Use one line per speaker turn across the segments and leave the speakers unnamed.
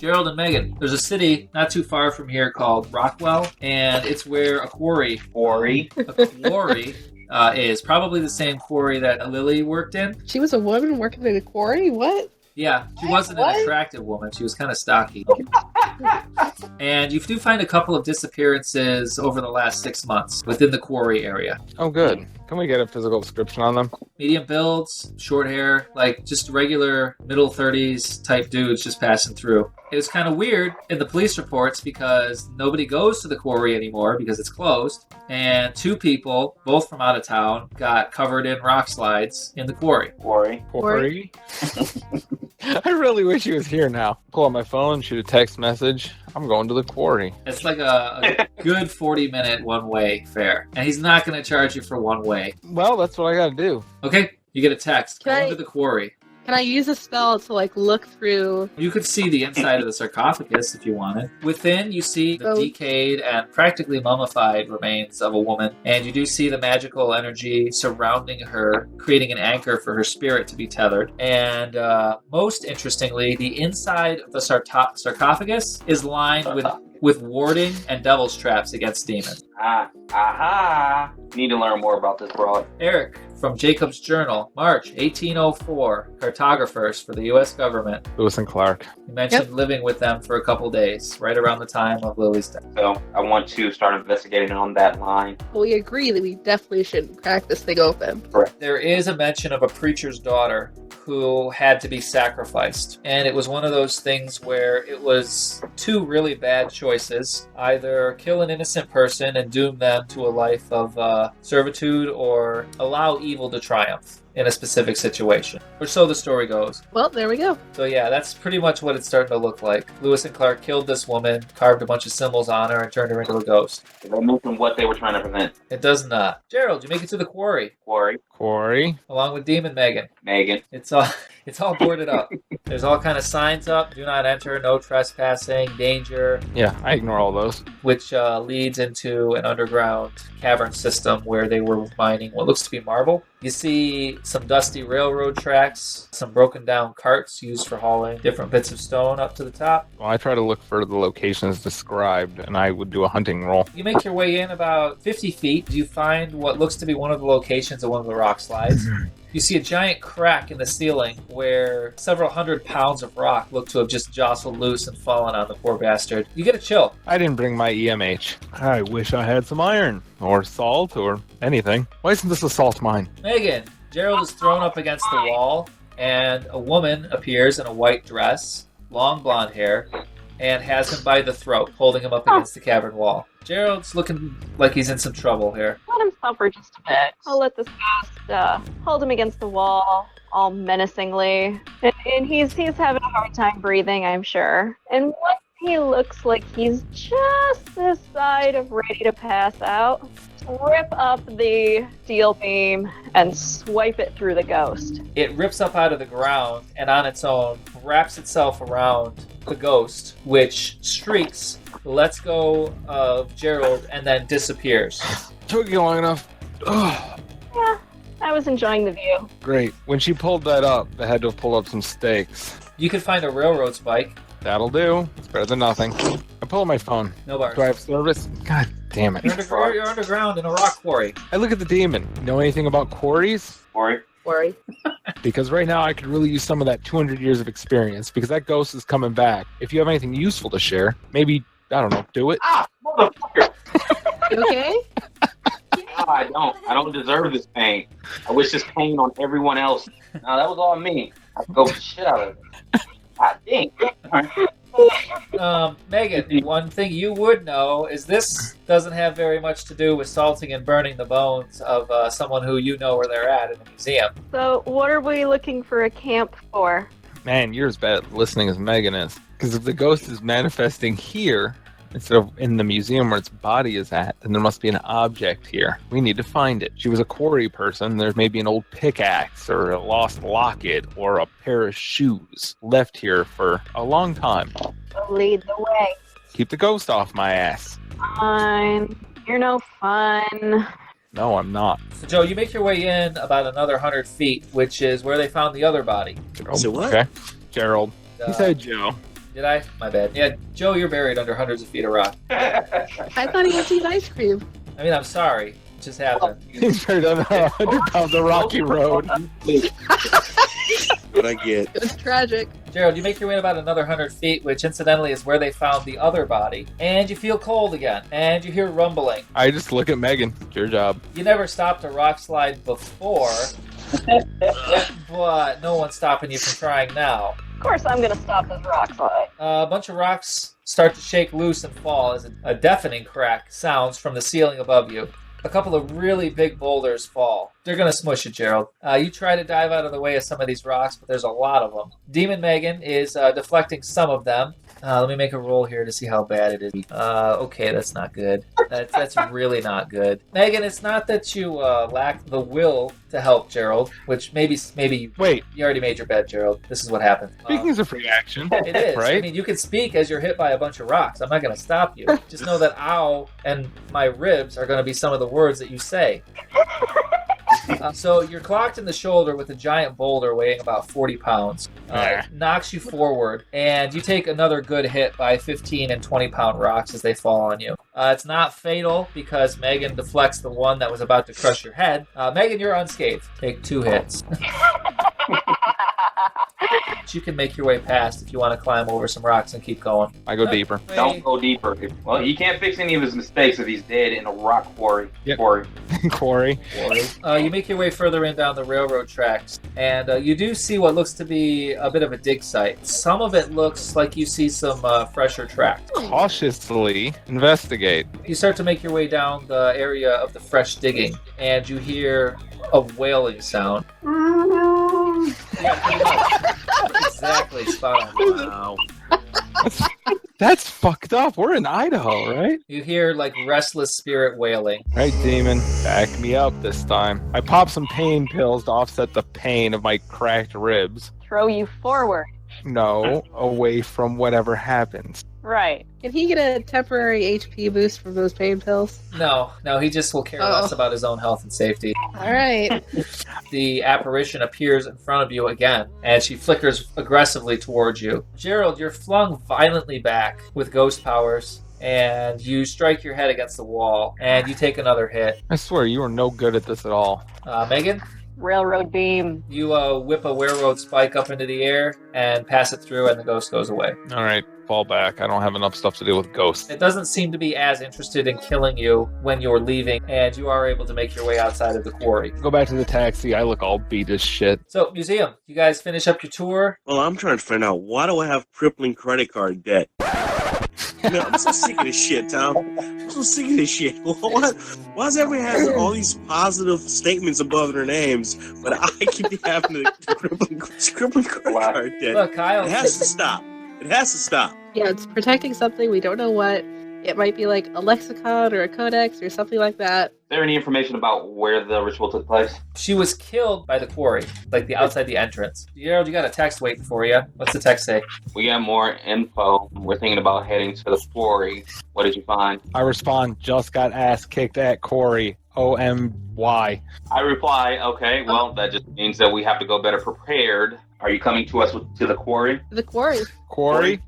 Gerald and Megan, there's a city not too far from here called Rockwell, and it's where a quarry is probably the same quarry that Lily worked in.
She was a woman working in a quarry? What?
Yeah, she wasn't an attractive woman. She was kind of stocky. And you do find a couple of disappearances over the last 6 months within the quarry area.
Oh, good. Can we get a physical description on them?
Medium builds, short hair, like just regular middle 30s type dudes just passing through. It was kind of weird in the police reports because nobody goes to the quarry anymore because it's closed. And 2 people, both from out of town, got covered in rock slides in the quarry.
Quarry? I really wish he was here now. Pull out my phone, shoot a text message. I'm going to the quarry.
It's like a good 40-minute one-way fare. And he's not going to charge you for one way.
Well, that's what I got to do.
Okay, you get a text. Going to the quarry.
Can I use a spell to, look through?
You could see the inside of the sarcophagus if you wanted. Within, you see the decayed and practically mummified remains of a woman. And you do see the magical energy surrounding her, creating an anchor for her spirit to be tethered. And most interestingly, the inside of the sarcophagus is lined with warding and devil's traps against demons.
Need to learn more about this broad.
Eric, from Jacob's Journal, March 1804, cartographers for the U.S. government.
Lewis and Clark.
You mentioned living with them for a couple days, right around the time of Lily's death.
So I want to start investigating on that line.
Well, we agree that we definitely shouldn't crack this thing open.
Correct.
There is a mention of a preacher's daughter who had to be sacrificed. And it was one of those things where it was 2 really bad choices. Either kill an innocent person and doom them to a life of servitude, or allow evil to triumph in a specific situation. Or so the story goes.
Well, there we go.
So yeah, that's pretty much what it's starting to look like. Lewis and Clark killed this woman, carved a bunch of symbols on her, and turned her into a ghost.
Did they mention what they were trying to prevent?
It does not. Gerald, you make it to the quarry.
Quarry.
Along with Demon Megan. It's all boarded up. There's all kind of signs up. Do not enter, no trespassing, danger.
Yeah, I ignore all those.
Which leads into an underground cavern system where they were mining what looks to be marble. You see some dusty railroad tracks, some broken down carts used for hauling different bits of stone up to the top.
Well, I try to look for the locations described, and I would do a hunting roll.
You make your way in about 50 feet. You find what looks to be one of the locations of one of the rock slides. You see a giant crack in the ceiling where several hundred pounds of rock look to have just jostled loose and fallen on the poor bastard. You get a chill.
I didn't bring my EMH. I wish I had some iron, or salt, or anything. Why isn't this a salt mine?
Megan, Gerald is thrown up against the wall, and a woman appears in a white dress, long blonde hair, and has him by the throat, holding him up against the cavern wall. Gerald's looking like he's in some trouble here.
Let him suffer just a bit. I'll let this ghost hold him against the wall, all menacingly. And he's having a hard time breathing, I'm sure. And once he looks like he's just this side of ready to pass out, rip up the steel beam and swipe it through the ghost.
It rips up out of the ground and on its own wraps itself around the ghost, which streaks, lets go of Gerald, and then disappears.
Took you long enough. Ugh.
Yeah, I was enjoying the view.
Great. When she pulled that up, they had to have pulled up some stakes.
You could find a railroad spike.
That'll do. It's better than nothing. I pull out my phone.
No bars.
Do I have service? God damn it.
You're underground in a rock quarry.
I look at the demon. Know anything about quarries?
Quarry.
Because right now I could really use some of that 200 years of experience, because that ghost is coming back. If you have anything useful to share, maybe, I don't know, do it.
Motherfucker!
You okay?
No, I don't deserve this pain. I wish this pain on everyone else. No, that was all me. I go the shit out of it. God dang.
Megan, one thing you would know is this doesn't have very much to do with salting and burning the bones of someone who you know where they're at in the museum.
So, what are we looking for a camp for?
Man, you're as bad at listening as Megan is. Because if the ghost is manifesting here, instead of in the museum where its body is at, then there must be an object here. We need to find it. She was a quarry person. There may be an old pickaxe or a lost locket or a pair of shoes left here for a long time.
Lead the way.
Keep the ghost off my ass.
Fine. You're no fun.
No, I'm not.
So, Joe, you make your way in about another 100 feet, which is where they found the other body.
Gerald.
So what?
Okay. Gerald. He said Joe.
Did I? My bad. Yeah, Joe, you're buried under hundreds of feet of rock.
I thought he was eating ice cream.
I mean, I'm sorry. It just happened.
He's buried on 100 pounds of rocky road.
What I get.
It's tragic.
Gerald, you make your way about another 100 feet, which incidentally is where they found the other body. And you feel cold again. And you hear rumbling.
I just look at Megan. It's your job.
You never stopped a rock slide before, but no one's stopping you from trying now.
Of course, I'm gonna stop this rock slide.
A bunch of rocks start to shake loose and fall as a deafening crack sounds from the ceiling above you. A couple of really big boulders fall. They're going to smush you, Gerald. You try to dive out of the way of some of these rocks, but there's a lot of them. Demon Megan is deflecting some of them. Let me make a roll here to see how bad it is. Okay, that's not good. That's really not good. Megan, it's not that you lack the will to help Gerald, which maybe.
Wait.
You already made your bed, Gerald. This is what happened.
Speaking is a free action.
It is.
Right?
I mean, you can speak as you're hit by a bunch of rocks. I'm not going to stop you. Just know that ow and my ribs are going to be some of the words that you say. So you're clocked in the shoulder with a giant boulder weighing about 40 pounds. Knocks you forward, and you take another good hit by 15 and 20-pound rocks as they fall on you. It's not fatal because Megan deflects the one that was about to crush your head. Megan, you're unscathed. Take 2 hits. You can make your way past if you want to climb over some rocks and keep going.
I go deeper.
Don't go deeper. Well, he can't fix any of his mistakes if he's dead in a rock quarry.
Yep.
Quarry.
Quarry.
You make your way further in down the railroad tracks, and you do see what looks to be a bit of a dig site. Some of it looks like you see some fresher tracks.
Cautiously investigate.
You start to make your way down the area of the fresh digging, and you hear a wailing sound. Yeah, pretty much. Exactly, spot on.
Wow.
That's fucked up. We're in Idaho, right?
You hear, like, restless spirit wailing.
Right, demon. Back me up this time. I pop some pain pills to offset the pain of my cracked ribs.
Throw you forward.
No, away from whatever happens.
Right.
Can he get a temporary HP boost from those pain pills?
No, he just will care less about his own health and safety.
All right.
The apparition appears in front of you again, and she flickers aggressively towards you. Gerald, you're flung violently back with ghost powers, and you strike your head against the wall, and you take another hit.
I swear, you are no good at this at all.
Megan?
Railroad beam.
You whip a railroad spike up into the air and pass it through, and the ghost goes away.
All right, fall back. I don't have enough stuff to deal with ghosts.
It doesn't seem to be as interested in killing you when you're leaving, and you are able to make your way outside of the quarry.
Go back to the taxi. I look all beat as shit.
So, museum, you guys finish up your tour.
Well, I'm trying to find out, why do I have crippling credit card debt? Man, I'm so sick of this shit, Tom. I'm so sick of this shit. Why does everyone have all these positive statements above their names, but I keep having the crippling credit card debt?
Look, Kyle.
It has to stop. It has to stop.
Yeah, it's protecting something. We don't know what. It might be like a lexicon or a codex or something like that.
Is there any information about where the ritual took place?
She was killed by the quarry, like outside the entrance. Gerald, you got a text waiting for you. What's the text say?
We got more info. We're thinking about heading to the quarry. What did you find?
I respond, just got ass kicked at Quarry. OMY.
I reply, okay, well, that just means that we have to go better prepared. Are you coming to us to the quarry?
The quarry.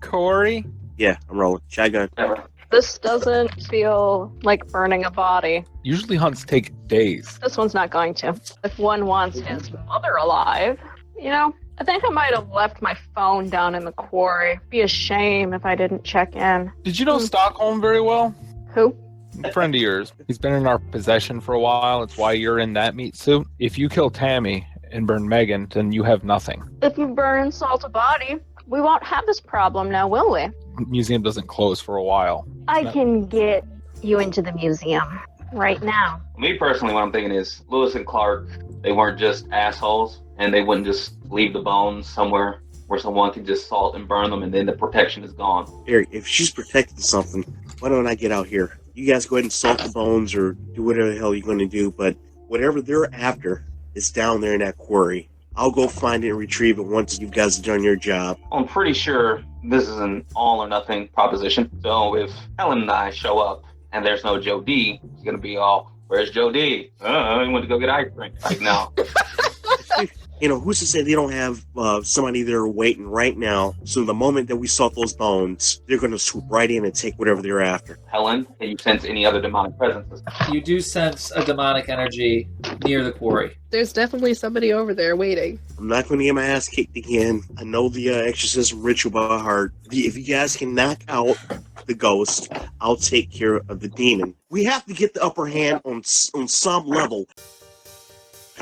Quarry?
Yeah, I'm rolling. Shotgun.
Never.
This doesn't feel like burning a body.
Usually hunts take days.
This one's not going to. If one wants his mother alive, I think I might have left my phone down in the quarry. Be a shame if I didn't check in.
Did you know Stockholm very well?
Who?
A friend of yours. He's been in our possession for a while. It's why you're in that meat suit. If you kill Tammy and burn Megan, then you have nothing.
If you burn and salt a body, we won't have this problem now, will we?
Museum doesn't close for a while.
I can get you into the museum right now.
Me personally, what I'm thinking is Lewis and Clark, they weren't just assholes, and they wouldn't just leave the bones somewhere where someone could just salt and burn them, and then the protection is gone.
Eric, if she's protecting something, why don't I get out here? You guys go ahead and salt the bones or do whatever the hell you're going to do, but whatever they're after is down there in that quarry. I'll go find it and retrieve it once you guys have done your job.
I'm pretty sure this is an all or nothing proposition. So if Helen and I show up and there's no Joe D, it's going to be all, where's Joe D? I went to go get ice cream. Like, no.
who's to say they don't have somebody there waiting right now? So the moment that we saw those bones, they're going to swoop right in and take whatever they're after.
Helen, can you sense any other demonic presences?
You do sense a demonic energy near the quarry.
There's definitely somebody over there waiting.
I'm not going to get my ass kicked again. I know the exorcism ritual by heart. If you guys can knock out the ghost, I'll take care of the demon. We have to get the upper hand on some level.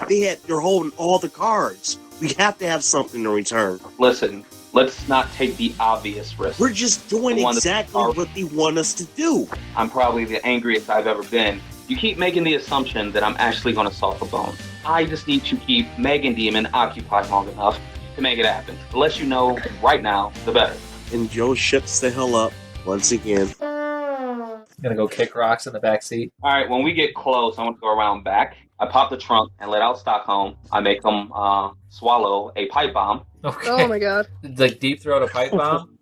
They're holding all the cards. We have to have something in return.
Listen, let's not take the obvious risk.
We're just doing exactly what they want us to do.
I'm probably the angriest I've ever been. You keep making the assumption that I'm actually going to salt the bone. I just need to keep Meg and Demon occupied long enough to make it happen. The less you know right now, the better.
And Joe shuts the hell up once again.
Gonna go kick rocks in the back seat.
All right, when we get close, I'm going to go around back. I pop the trunk and let out Stockholm. I make them swallow a pipe bomb.
Okay.
Oh my god.
Like deep throat a pipe bomb?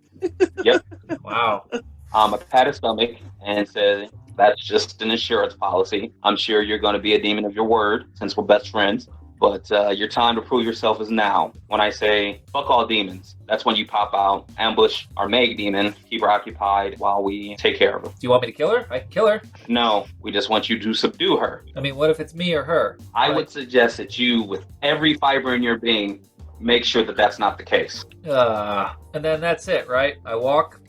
Yep.
Wow.
I pat his stomach and say, that's just an insurance policy. I'm sure you're going to be a demon of your word since we're best friends. But your time to prove yourself is now. When I say, fuck all demons, that's when you pop out, ambush our Meg demon, keep her occupied while we take care of her.
Do you want me to kill her? I can kill her.
No, we just want you to subdue her.
I mean, what if it's me or her?
I would suggest that you, with every fiber in your being, make sure that that's not the case.
And then that's it, right? I walk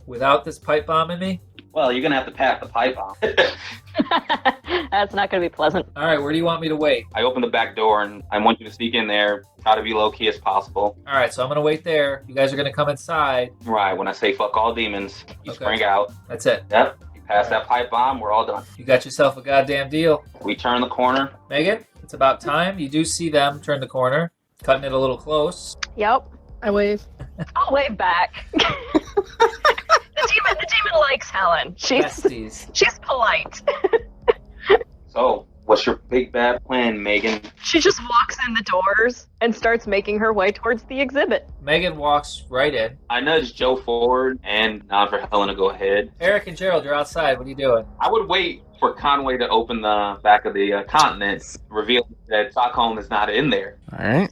without this pipe bomb in me?
Well, you're going to have to pack the pipe bomb.
That's not going to be pleasant.
All right, where do you want me to wait?
I open the back door and I want you to sneak in there. Try to be low key as possible.
All right, so I'm going to wait there. You guys are going to come inside.
Right, when I say fuck all demons, you spring out.
That's it.
Yep, you pass that pipe bomb, we're all done.
You got yourself a goddamn deal.
We turn the corner.
Megan, it's about time. You do see them turn the corner, cutting it a little close.
Yep.
I wave.
I'll wave back. The demon likes Helen.
Besties.
She's polite.
So, what's your big bad plan, Megan?
She just walks in the doors and starts making her way towards the exhibit.
Megan walks right in.
I nudge Joe forward and nod for Helen to go ahead.
Eric and Gerald, you're outside. What are you doing?
I would wait for Conway to open the back of the continent, reveal that Stockholm is not in there.
All right.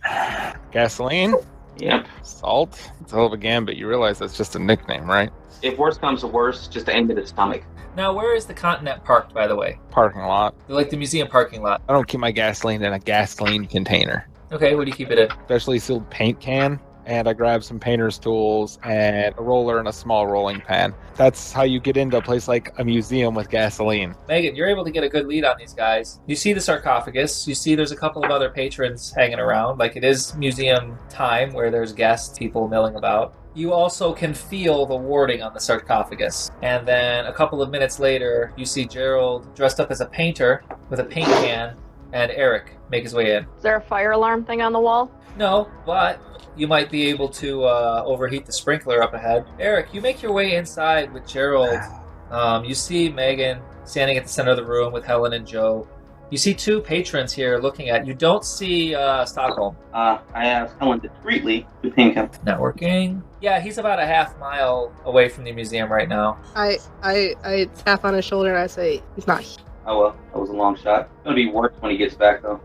Gasoline.
Yep.
Salt. It's a hell of a gambit. You realize that's just a nickname, right?
If worse comes to worse, just aim at his stomach.
Now, where is the continent parked, by the way?
Parking lot.
Like the museum parking lot.
I don't keep my gasoline in a gasoline container.
Okay, what do you keep it in?
Specially sealed paint can. And I grab some painter's tools and a roller and a small rolling pan. That's how you get into a place like a museum with gasoline.
Megan, you're able to get a good lead on these guys. You see the sarcophagus. You see there's a couple of other patrons hanging around. Like it is museum time where there's guests, people milling about. You also can feel the warding on the sarcophagus. And then a couple of minutes later, you see Gerald dressed up as a painter with a paint can and Eric make his way in.
Is there a fire alarm thing on the wall?
No, but you might be able to overheat the sprinkler up ahead. Eric, you make your way inside with Gerald. You see Megan standing at the center of the room with Helen and Joe. You see two patrons here looking at you. Don't see Stockholm.
I asked Helen discreetly to ping him.
Networking. Yeah, he's about a half mile away from the museum right now.
I tap on his shoulder and I say, he's not here.
Oh well, that was a long shot. It's gonna be worse when he gets back though.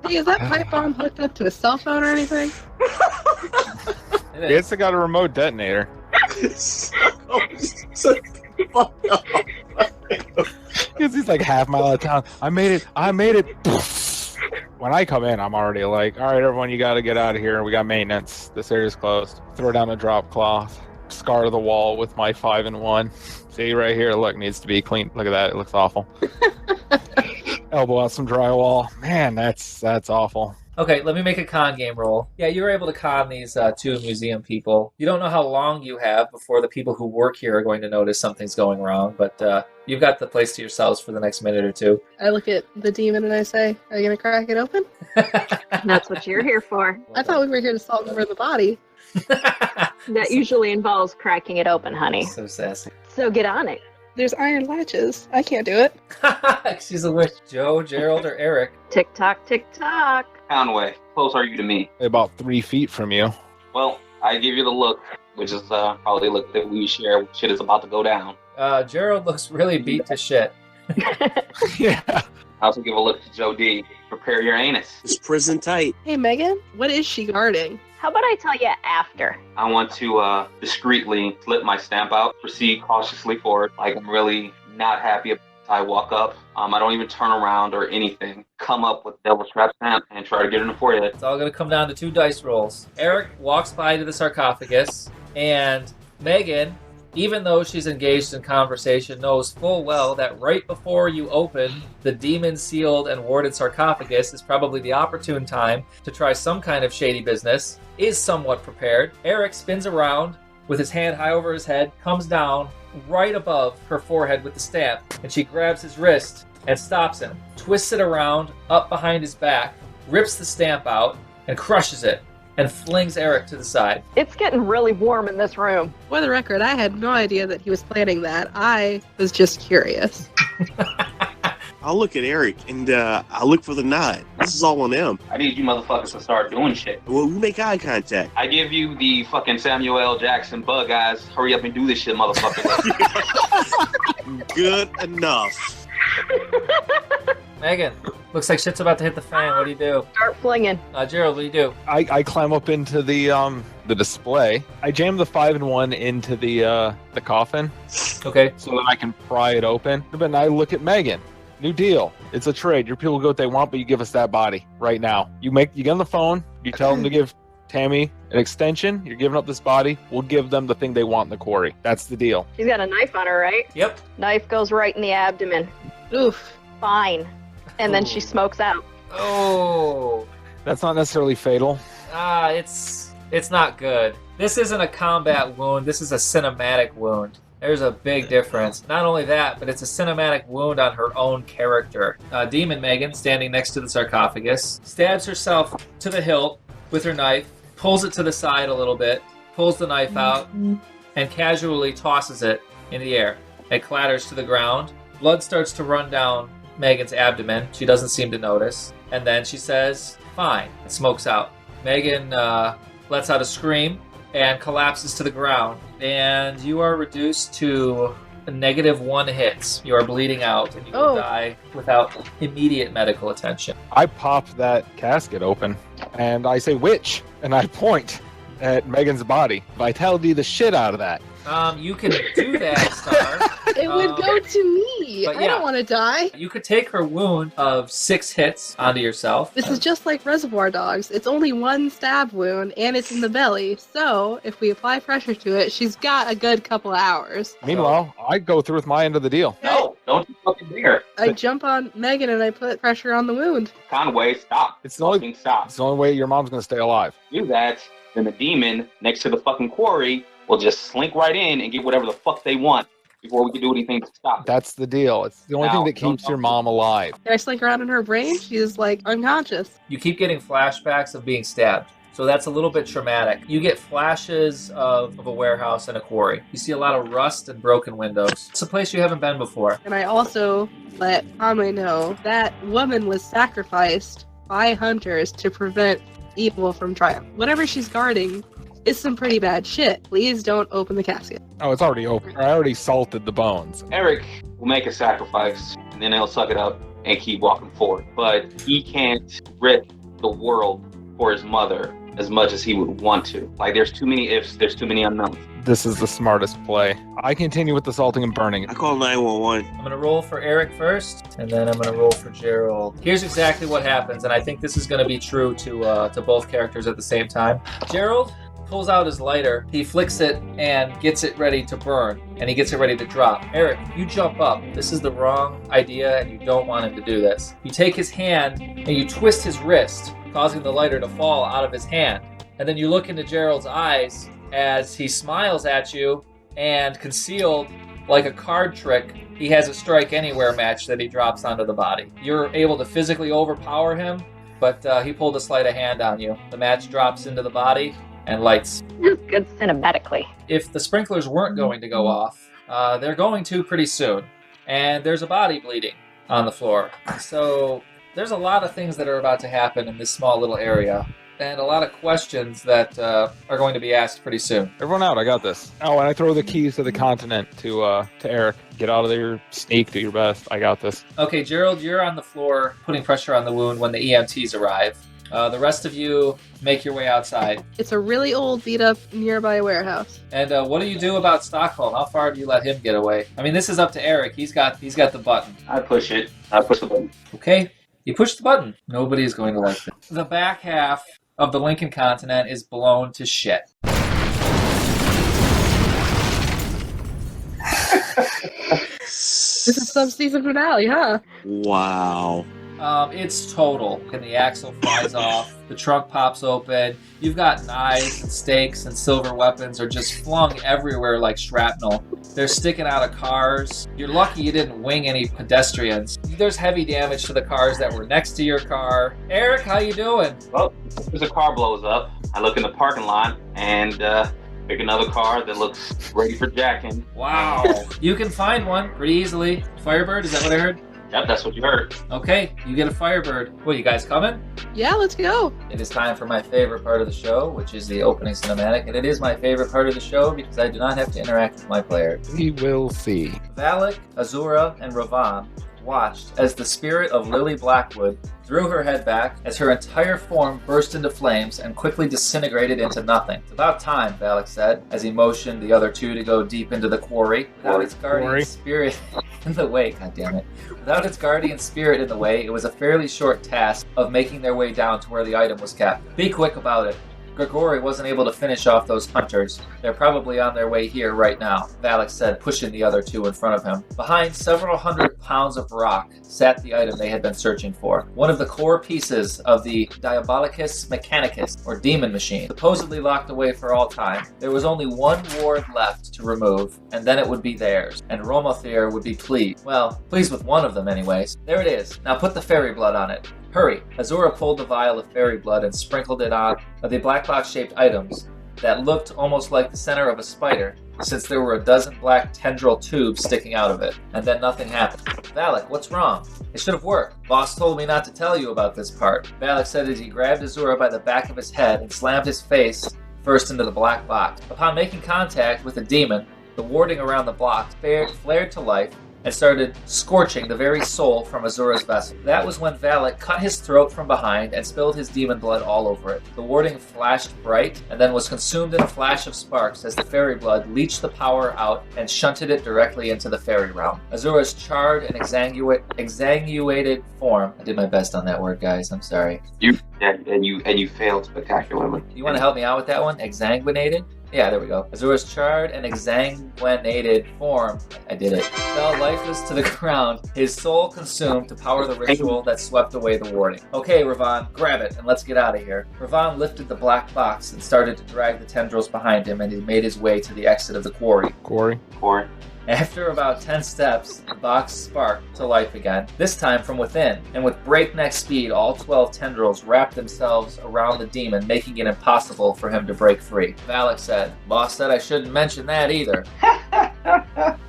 Hey, is that pipe bomb hooked up to a cell phone or anything?
It's got a remote detonator. Because he's like half mile out of town. I made it. When I come in, I'm already like, all right, everyone, you got to get out of here. We got maintenance. This area's closed. Throw down a drop cloth. Scar the wall with my 5-in-1. See right here, look, needs to be cleaned. Look at that, it looks awful. Elbow out some drywall. Man, that's awful.
Okay, let me make a con game roll. Yeah, you were able to con these two museum people. You don't know how long you have before the people who work here are going to notice something's going wrong, but you've got the place to yourselves for the next minute or two.
I look at the demon and I say, are you going to crack it open?
That's what you're here for.
I thought we were here to salt and burn the body.
That usually involves cracking it open, honey.
So sassy.
So get on it.
There's iron latches. I can't do it.
She's a witch. Joe, Gerald, or Eric?
Tick tock, tick tock.
Conway, close are you to me?
About 3 feet from you.
Well, I give you the look, which is probably the look that we share when shit is about to go down.
Gerald looks really beat to shit.
Yeah.
I also give a look to Joe D. Prepare your anus.
It's prison tight.
Hey, Megan, what is she guarding?
How about I tell you after?
I want to discreetly slip my stamp out, proceed cautiously forward, like I'm really not happy. I walk up. I don't even turn around or anything. Come up with Devil's Trap stamp and try to get in the forehead.
It's all going to come down to 2 dice rolls. Eric walks by to the sarcophagus, and Megan, even though she's engaged in conversation, knows full well that right before you open the demon-sealed and warded sarcophagus is probably the opportune time to try some kind of shady business, is somewhat prepared. Eric spins around with his hand high over his head, comes down right above her forehead with the stamp, and she grabs his wrist and stops him, twists it around up behind his back, rips the stamp out, and crushes it, and flings Eric to the side.
It's getting really warm in this room.
For the record, I had no idea that he was planning that. I was just curious.
I'll look at Eric and I'll look for the nod. This is all on them.
I need you motherfuckers to start doing shit.
Well, we make eye contact.
I give you the fucking Samuel L. Jackson bug eyes. Hurry up and do this shit, motherfucker.
Good enough.
Megan, looks like shit's about to hit the fan. What do you do?
Start flinging.
Gerald, what do you do?
I climb up into the display. I jam the 5-in-1 into the coffin
Okay.
so that I can pry it open. But I look at Megan. New deal. It's a trade. Your people get what they want, but you give us that body right now. You get on the phone. You tell them to give Tammy an extension. You're giving up this body. We'll give them the thing they want in the quarry. That's the deal.
She's got a knife on her, right?
Yep.
Knife goes right in the abdomen.
Oof.
Fine. And then she smokes out.
Oh.
That's not necessarily fatal.
It's not good. This isn't a combat wound. This is a cinematic wound. There's a big difference. Not only that, but it's a cinematic wound on her own character. Demon Megan, standing next to the sarcophagus, stabs herself to the hilt with her knife, pulls it to the side a little bit, pulls the knife out, and casually tosses it in the air. It clatters to the ground. Blood starts to run down Megan's abdomen. She doesn't seem to notice. And then she says, fine, and smokes out. Megan lets out a scream and collapses to the ground. And you are reduced to -1 hits. You are bleeding out, and you will die without immediate medical attention.
I pop that casket open, and I say, witch, and I point at Megan's body. Vitality the shit out of that.
You can do that, Star.
It would go to me.
but
I
yeah.
don't want to die.
You could take her wound of 6 hits onto yourself.
This is just like Reservoir Dogs. It's only 1 stab wound, and it's in the belly. So, if we apply pressure to it, she's got a good couple of hours.
Meanwhile, I go through with my end of the deal.
No, don't you fucking dare.
I jump on Megan and I put pressure on the wound.
Conway, stop.
It's the only,
Fucking stop.
it's the only way your mom's going to stay alive.
Do that, then the demon next to the fucking quarry will just slink right in and get whatever the fuck they want before we can do anything to stop it.
That's the deal. It's the only thing that keeps your mom alive.
Can I slink around in her brain? She's like unconscious.
You keep getting flashbacks of being stabbed. So that's a little bit traumatic. You get flashes of a warehouse and a quarry. You see a lot of rust and broken windows. It's a place you haven't been before.
And I also let Conway know that woman was sacrificed by hunters to prevent evil from triumph. Whatever she's guarding is some pretty bad shit. Please don't open the casket.
Oh, it's already open. I already salted the bones.
Eric will make a sacrifice, and then he'll suck it up and keep walking forward. But he can't rip the world for his mother as much as he would want to. Like, there's too many ifs, there's too many unknowns.
This is the smartest play. I continue with the salting and burning.
I call 911.
I'm going to roll for Eric first, and then I'm going to roll for Gerald. Here's exactly what happens, and I think this is going to be true to both characters at the same time. Gerald pulls out his lighter, he flicks it and gets it ready to burn, and he gets it ready to drop. Eric, you jump up. This is the wrong idea, and you don't want him to do this. You take his hand, and you twist his wrist, causing the lighter to fall out of his hand. And then you look into Gerald's eyes as he smiles at you, and concealed like a card trick, he has a strike anywhere match that he drops onto the body. You're able to physically overpower him, but he pulled a sleight of hand on you. The match drops into the body and lights.
This is good cinematically.
If the sprinklers weren't going to go off, they're going to pretty soon. And there's a body bleeding on the floor. So there's a lot of things that are about to happen in this small little area. and a lot of questions that are going to be asked pretty soon.
Everyone out, I got this. Oh, and I throw the keys to the continent to Eric. Get out of there, sneak, do your best. I got this.
Okay, Gerald, you're on the floor putting pressure on the wound when the EMTs arrive. The rest of you make your way outside.
It's a really old, beat-up, nearby warehouse.
And what do you do about Stockholm? How far do you let him get away? I mean, this is up to Eric. He's got the button.
I push it. I push the button.
Okay, you push the button. Nobody's going to like it. The back half of the Lincoln continent is blown to shit.
This is some season finale, huh?
Wow.
It's total. And the axle flies off. The trunk pops open. You've got knives and stakes and silver weapons are just flung everywhere like shrapnel. They're sticking out of cars. You're lucky you didn't wing any pedestrians. There's heavy damage to the cars that were next to your car. Eric, how you doing?
Well, as a car blows up, I look in the parking lot and pick another car that looks ready for jacking.
Wow. You can find one pretty easily. Firebird, is that what I heard?
Yep, that's what you heard.
Okay, you get a Firebird. What, you guys coming?
Yeah, let's go.
It is time for my favorite part of the show, which is the opening cinematic, and it is my favorite part of the show because I do not have to interact with my players.
We will see.
Valak, Azura, and Ravan watched as the spirit of Lily Blackwood threw her head back as her entire form burst into flames and quickly disintegrated into nothing. It's about time, Valak said, as he motioned the other two to go deep into the quarry. Without its guardian spirit in the way, goddammit. Without its guardian spirit in the way, it was a fairly short task of making their way down to where the item was kept. Be quick about it. Grigori wasn't able to finish off those hunters. They're probably on their way here right now, Valak said, pushing the other two in front of him. Behind several hundred pounds of rock sat the item they had been searching for. One of the core pieces of the Diabolicus Mechanicus, or demon machine, supposedly locked away for all time. There was only one ward left to remove, and then it would be theirs, and Romothir would be pleased. Well, pleased with one of them anyways. There it is. Now put the fairy blood on it. Hurry! Azura pulled the vial of fairy blood and sprinkled it on the black box-shaped items that looked almost like the center of a spider, since there were a dozen black tendril tubes sticking out of it. And then nothing happened. Valak, what's wrong? It should have worked. Boss told me not to tell you about this part. Valak said as he grabbed Azura by the back of his head and slammed his face first into the black box. Upon making contact with the demon, the warding around the box flared to life and started scorching the very soul from Azura's vessel. That was when Valak cut his throat from behind and spilled his demon blood all over it. The warding flashed bright and then was consumed in a flash of sparks as the fairy blood leached the power out and shunted it directly into the fairy realm. Azura's charred and exsanguinated form. I did my best on that word, guys. I'm sorry.
You failed spectacularly.
You want to help me out with that one? Exsanguinated? Yeah, there we go. Azura's charred and exsanguinated form, I did it, fell lifeless to the ground, his soul consumed to power the ritual that swept away the warding. Okay, Ravan, grab it and let's get out of here. Ravan lifted the black box and started to drag the tendrils behind him, and he made his way to the exit of the quarry.
Quarry.
After about 10 steps, the box sparked to life again, this time from within, and with breakneck speed, all 12 tendrils wrapped themselves around the demon, making it impossible for him to break free. Valak said, "Boss said I shouldn't mention that either."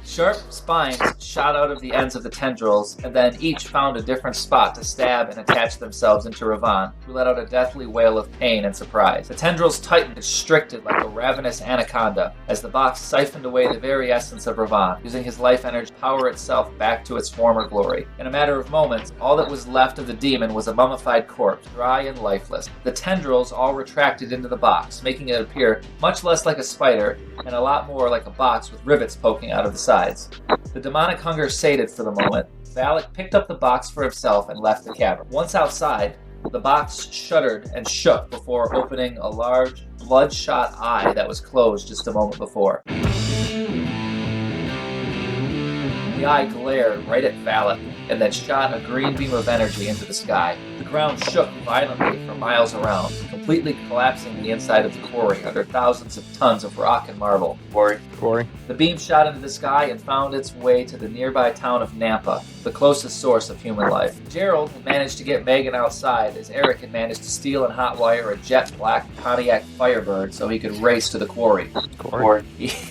Sharp spines shot out of the ends of the tendrils, and then each found a different spot to stab and attach themselves into Ravan, who let out a deathly wail of pain and surprise. The tendrils tightened and constricted like a ravenous anaconda as the box siphoned away the very essence of Ravan, using his life energy to power itself back to its former glory. In a matter of moments, all that was left of the demon was a mummified corpse, dry and lifeless. The tendrils all retracted into the box, making it appear much less like a spider and a lot more like a box with rivets poking out of the sides. The demonic hunger sated for the moment. Valak picked up the box for himself and left the cavern. Once outside, the box shuddered and shook before opening a large, bloodshot eye that was closed just a moment before. The eye glared right at Valak and then shot a green beam of energy into the sky. The ground shook violently for miles around, completely collapsing the inside of the quarry under thousands of tons of rock and marble.
Quarry.
The beam shot into the sky and found its way to the nearby town of Nampa, the closest source of human life. Gerald had managed to get Megan outside as Eric had managed to steal and hotwire a jet black Pontiac Firebird so he could race to the quarry.
Quarry.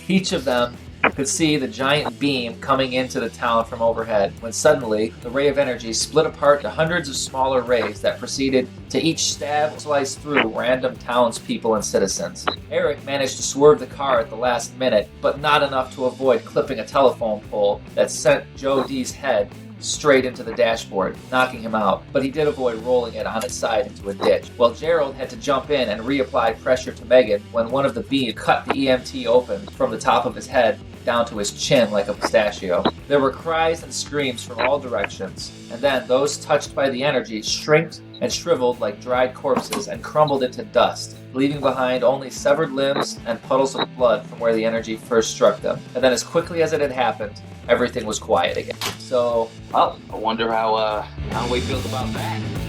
Each of them could see the giant beam coming into the town from overhead, when suddenly the ray of energy split apart into hundreds of smaller rays that proceeded to each slice through random townspeople and citizens. Eric managed to swerve the car at the last minute, but not enough to avoid clipping a telephone pole that sent Joe D's head straight into the dashboard, knocking him out, but he did avoid rolling it on its side into a ditch. Well, Gerald had to jump in and reapply pressure to Megan when one of the beams cut the EMT open from the top of his head down to his chin like a pistachio. There were cries and screams from all directions, and then those touched by the energy shrinked and shriveled like dried corpses and crumbled into dust, leaving behind only severed limbs and puddles of blood from where the energy first struck them. And then as quickly as it had happened, everything was quiet again. So,
well, I wonder how we feels about that.